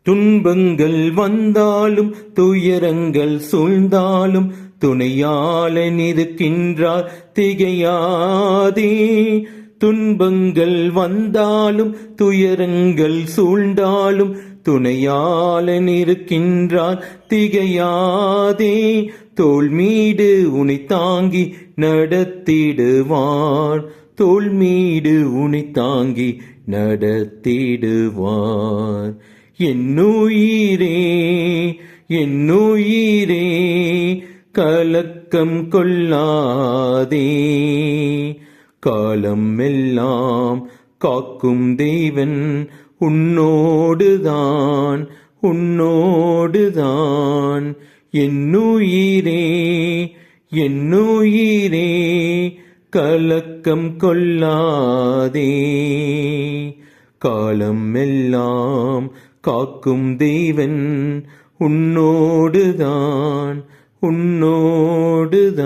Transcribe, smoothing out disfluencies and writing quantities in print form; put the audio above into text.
துன்பங்கள் வந்தாலும் துயரங்கள் சூழ்ந்தாலும் துணையாளன் இருக்கின்றார் திகையாதே. துன்பங்கள் வந்தாலும் துயரங்கள் சூழ்ந்தாலும் துணையாளன் இருக்கின்றார் திகையாதே. தோள் மீது உனை தாங்கி நடத்திடுவார், தோள் மீது உனை தாங்கி நடத்திடுவார். என்னுயிரே என்னுயிரே கலக்கம் கொள்ளாதே, காலம் எல்லாம் காக்கும் தேவன் உன்னோடுதான் உன்னோடுதான். என்னுயிரே என்னுயிரே கலக்கம் கொள்ளாதே, காலம் எல்லாம் காக்கும் தேவன் உன்னோடுதான் உன்னோடுதான்.